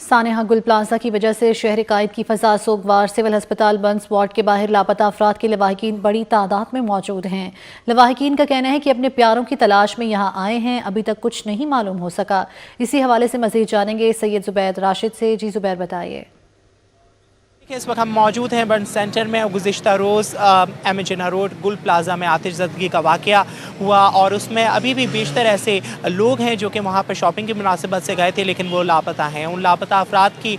सानेहा गुल प्लाजा की वजह से शहर कायद की फजा सोगवार। सिविल अस्पताल बंस वार्ड के बाहर लापता अफराद के लवाहिकीन बड़ी तादाद में मौजूद हैं। लवाहिकीन का कहना है कि अपने प्यारों की तलाश में यहाँ आए हैं, अभी तक कुछ नहीं मालूम हो सका। इसी हवाले से मजीद जानेंगे सैयद जुबैर राशिद से। जी जुबैर बताइए। इस वक्त हम मौजूद हैं बर्न सेंटर में। गुज़िश्ता रोज़ एमजिना रोड गुल प्लाजा में आतिशज़दगी का वाक़या हुआ और उसमें अभी भी बेशतर ऐसे लोग हैं जो कि वहाँ पर शॉपिंग की मुनासिबत से गए थे, लेकिन वो लापता हैं। उन लापता अफराद की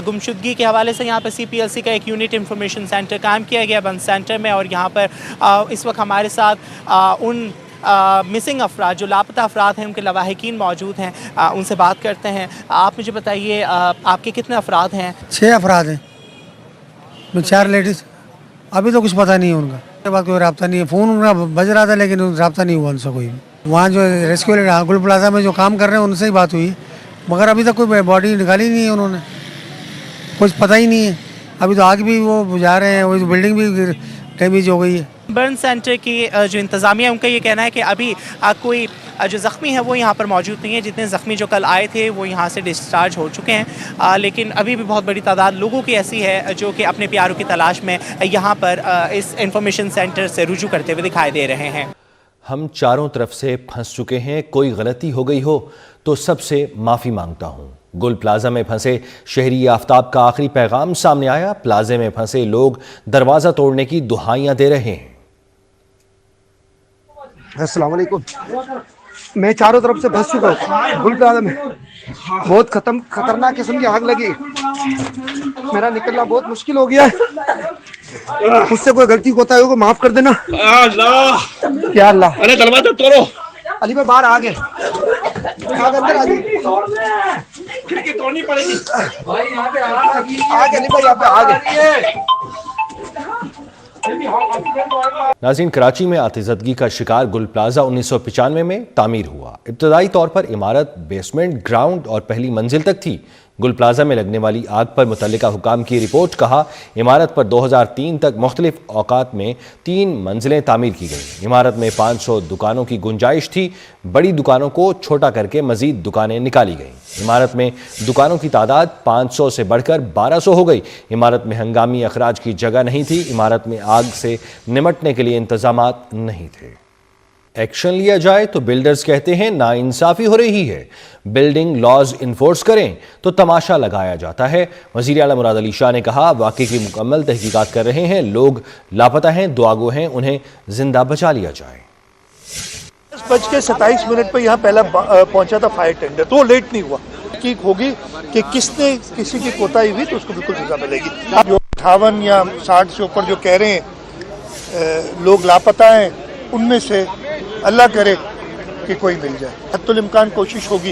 गुमशुदगी के हवाले से यहाँ पर CPLC का एक यूनिट इंफॉर्मेशन सेंटर कायम किया गया बर्न सेंटर में। और यहाँ पर इस वक्त हमारे साथ उन मिसिंग अफराद जो लापता अफराद हैं उनके लवाहिकीन मौजूद हैं। उनसे बात करते हैं। आप मुझे बताइए, आपके कितने अफराद हैं? 6 अफराद हैं, 4 लेडीज़। अभी तो कुछ पता नहीं है उनका, उसके बाद कोई रब्ता नहीं है। फ़ोन उनका बज रहा था लेकिन रब्ता नहीं हुआ उनसे कोई। वहाँ जो रेस्क्यू गुल प्लाजा में जो काम कर रहे हैं उनसे ही बात हुई, मगर अभी तक कोई बॉडी निकाली नहीं है उन्होंने, कुछ पता ही नहीं है। अभी तो आग भी वो बुझा रहे हैं, वो बिल्डिंग भी डैमेज हो गई है। बर्न सेंटर की जो इंतज़ामिया उनका ये कहना है कि अभी कोई जो ज़ख्मी है वो यहाँ पर मौजूद नहीं है। जितने ज़ख्मी जो कल आए थे वो यहाँ से डिस्चार्ज हो चुके हैं, लेकिन अभी भी बहुत बड़ी तादाद लोगों की ऐसी है जो कि अपने प्यारों की तलाश में यहाँ पर इस इंफॉर्मेशन सेंटर से रुजू करते हुए दिखाई दे रहे हैं। हम चारों तरफ से फंस चुके हैं, कोई गलती हो गई हो तो सबसे माफ़ी मांगता हूँ। गुल प्लाजा में फंसे शहरी आफ्ताब का आखिरी पैगाम सामने आया। प्लाजे में फंसे लोग दरवाज़ा तोड़ने की दुहाइयाँ दे रहे हैं। अस्सलाम वालेकुम। मैं चारों तरफ से फंस चुका हूँ। गुल प्लाजा में बहुत खतरनाक किस्म की आग लगी। मेरा निकलना बहुत मुश्किल हो गया है। मुझसे कोई गलती होता है माफ कर देना। अल्लाह या अल्लाह। अरे दरवाजा तोड़ो। अली भाई बाहर आ गए, अंदर आ गए, खिड़की तोड़नी पड़ेगी भाई। यहाँ पे आ गए अली भाई, यहाँ पे आ गए। नाज़रीन, कराची में आतिशज़दगी का शिकार गुल प्लाजा 1995 में तामीर हुआ। इब्तदाई तौर पर इमारत बेसमेंट, ग्राउंड और पहली मंजिल तक थी। गुल प्लाजा में लगने वाली आग पर मुतल्लिका हुकाम की रिपोर्ट कहा, इमारत पर 2003 तक मुख्तलिफ औकात में 3 मंजिलें तामीर की गई। इमारत में 500 दुकानों की गुंजाइश थी। बड़ी दुकानों को छोटा करके मजीद दुकानें निकाली गईं। इमारत में दुकानों की तादाद 500 से बढ़कर 1200 हो गई। इमारत में हंगामी अखराज की जगह नहीं थी। इमारत में आग से निमटने के लिए इंतजामात नहीं थे। एक्शन लिया जाए तो बिल्डर्स कहते हैं नाइंसाफी हो रही है। बिल्डिंग लॉज इन्फोर्स करें तो तमाशा लगाया जाता है। वज़ीर आला मुराद अली शाह ने कहा, वाक़े की मुकम्मल तहकीकात कर रहे हैं। लोग लापता हैं, दुआगो हैं, उन्हें जिंदा बचा लिया जाए। 10:27 पर यहाँ पहला पहुंचा था फायर टेंडर, तो लेट नहीं हुआ। ठीक होगी कि किसने किसी की कोताही हुई तो उसको बिल्कुल सजा मिलेगी। जो 58 या 60 से ऊपर जो कह रहे हैं लोग लापता हैं, उनमें से अल्लाह करे कि कोई मिल जाए। हत्तुल इम्कान कोशिश होगी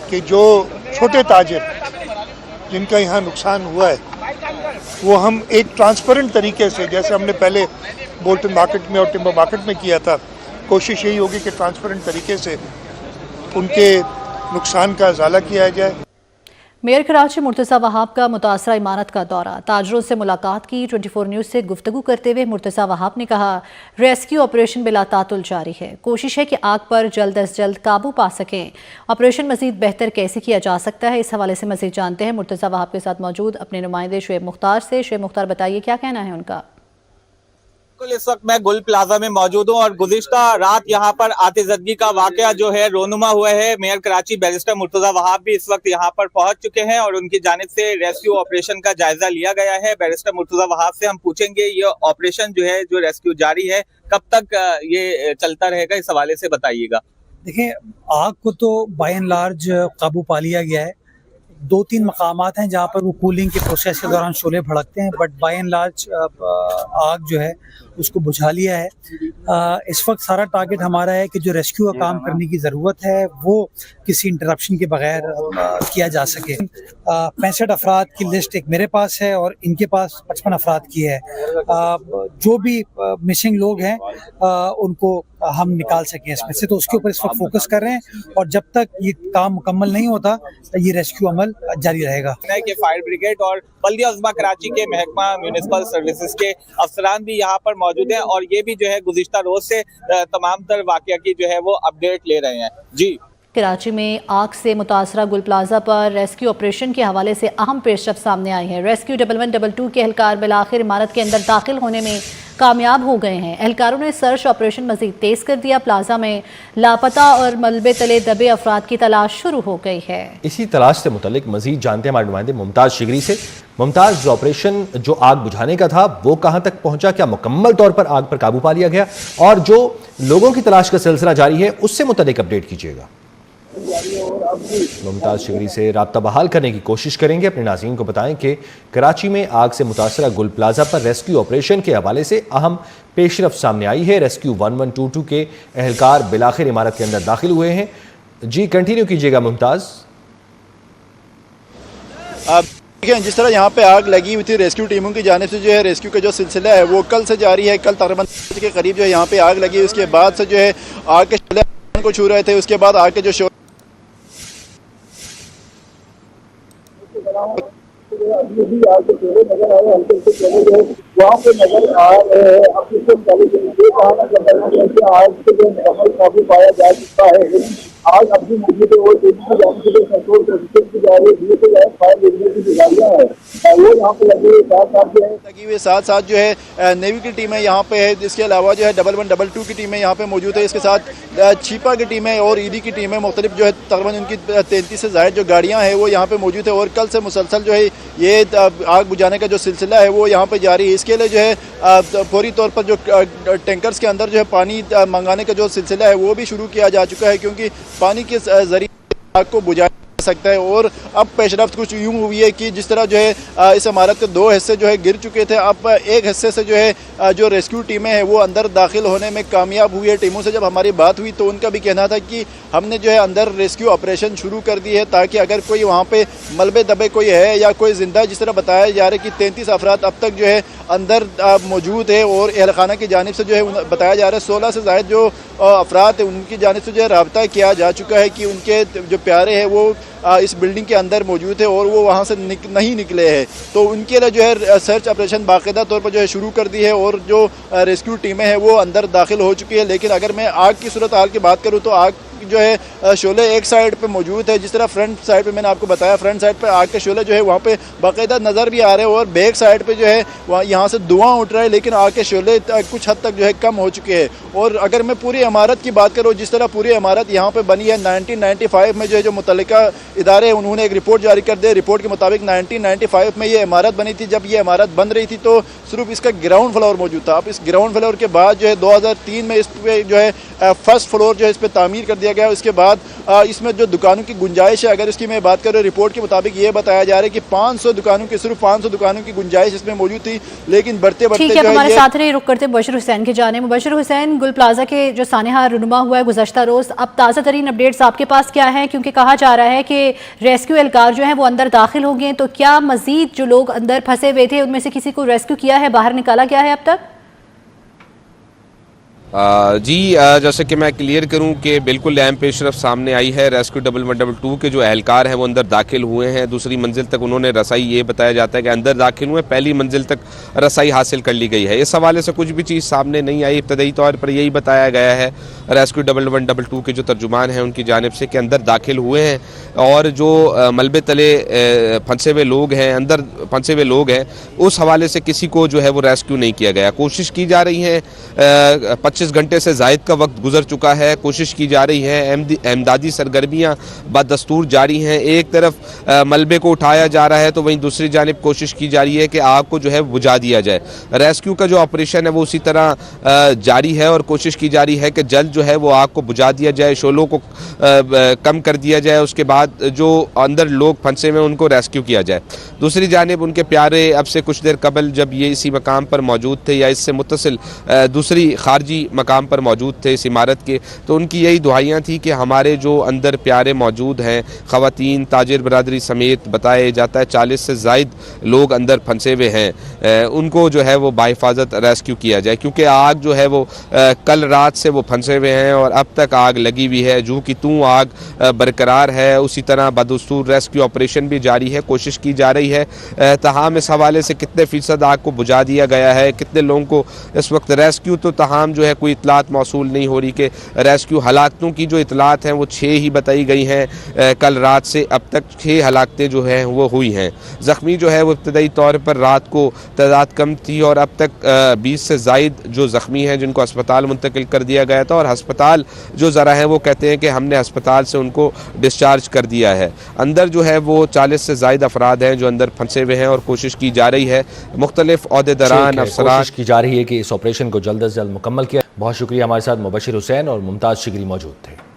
कि जो छोटे ताजिर जिनका यहाँ नुकसान हुआ है वो हम एक ट्रांसपेरेंट तरीके से, जैसे हमने पहले बोल्टन मार्केट में और टिम्बर मार्केट में किया था, कोशिश यही होगी कि ट्रांसपेरेंट तरीके से उनके नुकसान का इजाला किया जाए। मेयर कराची मुर्तज़ा वहाब का मुतासरा इमारत का दौरा, ताजरों से मुलाकात की। 24 न्यूज़ से गुफ्तगू करते हुए मुर्तज़ा वहाब ने कहा, रेस्क्यू ऑपरेशन बिला तातुल जारी है। कोशिश है कि आग पर जल्द अज जल्द काबू पा सकें। ऑपरेशन मजीद बेहतर कैसे किया जा सकता है, इस हवाले से मजीद जानते हैं मुर्तज़ा वहाब के साथ मौजूद अपने नुमाइंदे शुएब मुख्तार से। शुएब मुख्तार, बताइए क्या कहना है उनका। इस वक्त मैं गुल प्लाजा में मौजूद हूँ और गुज़िश्ता रात यहाँ पर आतिशज़दगी का वाकया जो है रोनुमा हुआ है। मेयर कराची बैरिस्टर मुर्तज़ा वहाब भी इस वक्त यहाँ पर पहुंच चुके हैं और उनकी जानिब से रेस्क्यू ऑपरेशन का जायजा लिया गया है। बैरिस्टर मुर्तज़ा वहाब से हम पूछेंगे ये ऑपरेशन जो है, जो रेस्क्यू जारी है, कब तक ये चलता रहेगा, इस हवाले से बताइएगा। देखिए, आग को तो बाय एंड लार्ज काबू पा लिया गया है। 2-3 मकामात हैं जहाँ पर वो कूलिंग के प्रोसेस के दौरान शोले भड़कते हैं, बट बाय एंड लार्ज आग जो है उसको बुझा लिया है। इस वक्त सारा टारगेट हमारा है कि जो रेस्क्यू का काम करने की ज़रूरत है वो किसी इंटरप्शन के बगैर किया जा सके। 65 अफराद की लिस्ट एक मेरे पास है और इनके पास 55 अफराद की है। जो भी मिसिंग लोग हैं उनको हम निकाल सकें इसमें से, तो उसके ऊपर इस वक्त फोकस कर रहे हैं और जब तक ये काम मुकम्मल नहीं होता ये रेस्क्यू अमल जारी रहेगा। कि फायर ब्रिगेड और बल्दिया उज़्मा कराची के महकमा म्यूनिसिपल सर्विसेज के अफसरान भी यहाँ पर मौजूद हैं और ये भी जो है गुज़िश्ता रोज से तमाम तर वाक़या की जो है वो अपडेट ले रहे हैं। जी कराची में आग से मुतासरा गुल प्लाजा पर रेस्क्यू ऑपरेशन के हवाले से अहम पेशरफ सामने आई है। रेस्क्यू 1112 के एहलकार बिलाखिर इमारत के अंदर दाखिल होने में कामयाब हो गए हैं। एहलकारों ने सर्च ऑपरेशन मजीद तेज कर दिया। प्लाजा में लापता और मलबे तले दबे अफराद की तलाश शुरू हो गई है। इसी तलाश से मुतल्लिक मजीद जानते हैं हमारे नुमाइंदे मुमताज शिगरी से। मुमताज, ऑपरेशन जो आग बुझाने का था वो कहां तक पहुंचा, क्या मुकम्मल तौर पर आग पर काबू पा लिया गया, और जो लोगों की तलाश का सिलसिला जारी है उससे मुतल्लिक अपडेट कीजिएगा। मुमताज शिगरी से राब्ता बहाल करने की कोशिश करेंगे। अपने नाज़रीन को बताएं कि कराची में आग से मुतासरा गुल प्लाजा पर रेस्क्यू ऑपरेशन के हवाले से अहम पेशरफ सामने आई है। रेस्क्यू 1122 के एहलकार बिलाखिर इमारत के अंदर दाखिल हुए हैं। जी, कंटिन्यू कीजिएगा मुमताज। जिस तरह यहाँ पे आग लगी हुई थी, रेस्क्यू टीमों की जानिब से जो है रेस्क्यू का जो सिलसिला है वो कल से जारी है। कल तकरीबन के करीब जो है यहाँ पे आग लगी, उसके बाद से जो है आग के शोले को छू रहे थे। उसके बाद आग के जो शोले नजर आए, हल्के जो वहाँ पे नजर आ रहे हैं। अब इससे पहले आग से जो मुकम्मल काबू पाया जा चुका है। आग अब भी मौजूद है और तेजी से जाने के लिए कंट्रोल की जा रही है। फायर ब्रिगेड की गाड़ियाँ हैं वो यहाँ पे लगी हुई, साथ साथ जो है नेवी की टीमें यहाँ पे है। इसके अलावा जो है 1112 की टीमें यहाँ पे मौजूद है। इसके साथ छिपा की टीमें और ईडी की टीमें मुख्तलिफ जो है तकरीबन उनकी 33 से ज़ायद जो गाड़ियाँ हैं वो यहाँ पे मौजूद है। और कल से मुसलसल जो है ये आग बुझाने का जो सिलसिला है वो यहाँ पे जारी है। इसके लिए जो है फौरी तौर पर जो टैंकर्स के अंदर जो है पानी मंगाने का जो सिलसिला है वो भी शुरू किया जा चुका है, क्योंकि पानी के जरिए आग को बुझाया जा सकता है। और अब पेशरफ्त कुछ यूँ हुई है कि जिस तरह जो है इस इमारत के 2 हिस्से जो है गिर चुके थे, अब एक हिस्से से जो है जो रेस्क्यू टीमें हैं वो अंदर दाखिल होने में कामयाब हुई है। टीमों से जब हमारी बात हुई तो उनका भी कहना था कि हमने जो है अंदर रेस्क्यू ऑपरेशन शुरू कर दी है, ताकि अगर कोई वहाँ पे मलबे दबे कोई है या कोई जिंदा, जिस तरह बताया जा रहा है कि 33 अफराद अब तक जो है अंदर मौजूद है। और एहलखाना की जानिब से जो है बताया जा रहा है 16 से ज़ायद जो अफराद है उनकी जानिब से जो है रब्ता किया जा चुका है कि उनके जो प्यारे हैं वो इस बिल्डिंग के अंदर मौजूद है और वो वहाँ से नहीं निकले हैं। तो उनके लिए जो है सर्च ऑपरेशन बाकायदा तौर पर जो है शुरू कर दी है और जो रेस्क्यू टीमें हैं वो अंदर दाखिल हो चुकी है। लेकिन अगर मैं आग की सूरत हाल की बात करूँ तो आग जो है शोले एक साइड पे मौजूद है। जिस तरह फ्रंट साइड पे मैंने आपको बताया, फ्रंट साइड पे आग के शोले जो है वहाँ पे बाकायदा नज़र भी आ रहे हैं और बैक साइड पे जो है वहाँ यहाँ से धुआं उठ रहा है, लेकिन आग के शोले कुछ हद तक जो है कम हो चुके हैं। और अगर मैं पूरी इमारत की बात करूँ, जिस तरह पूरी इमारत यहाँ पे बनी है 1995 में जो है जो मुतल्लिका इदारे हैं उन्होंने एक रिपोर्ट जारी कर दी। रिपोर्ट के मुताबिक 1995 में ये इमारत बनी थी। जब ये इमारत बन रही थी तो सिर्फ इसका ग्राउंड फ्लोर मौजूद था। अब इस ग्राउंड फ्लोर के बाद जो है 2003 में इस पे जो है फर्स्ट फ्लोर जो है इस पर तामीर कर दिया गया। उसके बाद इसमें जो दुकानों की गुंजाइश है, अगर इसकी मैं बात करूँ, रिपोर्ट के मुताबिक ये बताया जा रहा है कि 500 दुकानों की, सिर्फ 500 दुकानों की गुंजाइश इसमें मौजूद थी। लेकिन बढ़ते बढ़ते जो है हमारे साथ रहे रुक करते बशीर हुसैन की जाने। बशीर हुसैन, गुल प्लाजा के जो सानेहा रुनुमा हुआ है गुज़श्ता रोज, अब ताज़ा तरीन अपडेट्स आपके पास क्या है? क्योंकि कहा जा रहा है कि रेस्क्यू एहलकार जो है वो अंदर दाखिल हो गए, तो क्या मजीद जो लोग अंदर फंसे हुए थे उनमें से किसी को रेस्क्यू किया है, बाहर निकाला गया है अब तक? जी, जैसे कि मैं क्लियर करूं कि बिल्कुल अहम पेशरफ सामने आई है। रेस्क्यू 1112 के जो एहलकार हैं वो अंदर दाखिल हुए हैं। दूसरी मंजिल तक उन्होंने रसाई, ये बताया जाता है कि अंदर दाखिल हुए, पहली मंजिल तक रसाई हासिल कर ली गई है। इस हवाले से कुछ भी चीज़ सामने नहीं आई। इब्तदाई तौर पर यही बताया गया है रेस्क्यू 1112 के जो तर्जुमान हैं उनकी जानिब से कि अंदर दाखिल हुए हैं और जो मलबे तले फंसे हुए लोग हैं, अंदर फंसे हुए लोग हैं, उस हवाले से किसी को जो है वो रेस्क्यू नहीं किया गया। कोशिश की जा रही है, 25 घंटे से ज़ायद का वक्त गुजर चुका है, कोशिश की जा रही है, इमदादी सरगर्मियाँ बदस्तूर जारी हैं। एक तरफ मलबे को उठाया जा रहा है तो वहीं दूसरी जानिब कोशिश की जा रही है कि आग को जो है बुझा दिया जाए। रेस्क्यू का जो ऑपरेशन है वो उसी तरह जारी है और कोशिश की जा रही है कि जल्द जो है वो आग को बुझा दिया जाए, शोलों को कम कर दिया जाए, उसके बाद जो अंदर लोग फंसे हुए उनको रेस्क्यू किया जाए। दूसरी जानिब उनके प्यारे अब से कुछ देर कबल जब ये इसी मकाम पर मौजूद थे या इससे मुत्तसिल दूसरी खारजी मकाम पर मौजूद थे इस इमारत के, तो उनकी यही दुआइयाँ थी कि हमारे जो अंदर प्यारे मौजूद हैं, ख़वातीन, ताजिर बरादरी समेत बताया जाता है 40 से ज़ायद लोग अंदर फंसे हुए हैं, उनको जो है वो बाहिफाजत रेस्क्यू किया जाए। क्योंकि आग जो है वो कल रात से वो फंसे हुए हैं और अब तक आग लगी हुई है, जो कि तू आग बरकरार है। उसी तरह बदस्तूर रेस्क्यू ऑपरेशन भी जारी है, कोशिश की जा रही है। तहाम इस हवाले से कितने फ़ीसद आग को बुझा दिया गया है, कितने लोगों को इस वक्त रेस्क्यू तो तहाम जो है कोई इतलात मौसूल नहीं हो रही कि रेस्क्यू हलाकतों की जो इतलात हैं वो 6 ही बताई गई हैं। कल रात से अब तक 6 हलाकतें जो हैं वो हुई हैं। ज़ख्मी जो है वो इब्तदाई तौर पर रात को तादाद कम थी और अब तक 20 से ज़ायद जो ज़ख्मी हैं जिनको अस्पताल मुंतकिल कर दिया गया था और अस्पताल जो ज़रा है वो कहते हैं कि हमने अस्पताल से उनको डिस्चार्ज कर दिया है। अंदर जो है वो 40 से ज़ायद अफराद हैं जो अंदर फंसे हुए हैं और कोशिश की जा रही है मुख्तलिफ ओहदेदारान अफसरान कोशिश की जा रही है कि इस ऑपरेशन को जल्द से जल्द मुकम्मल किया। बहुत शुक्रिया, हमारे साथ मुबशिर हुसैन और मुमताज़ शिगरी मौजूद थे।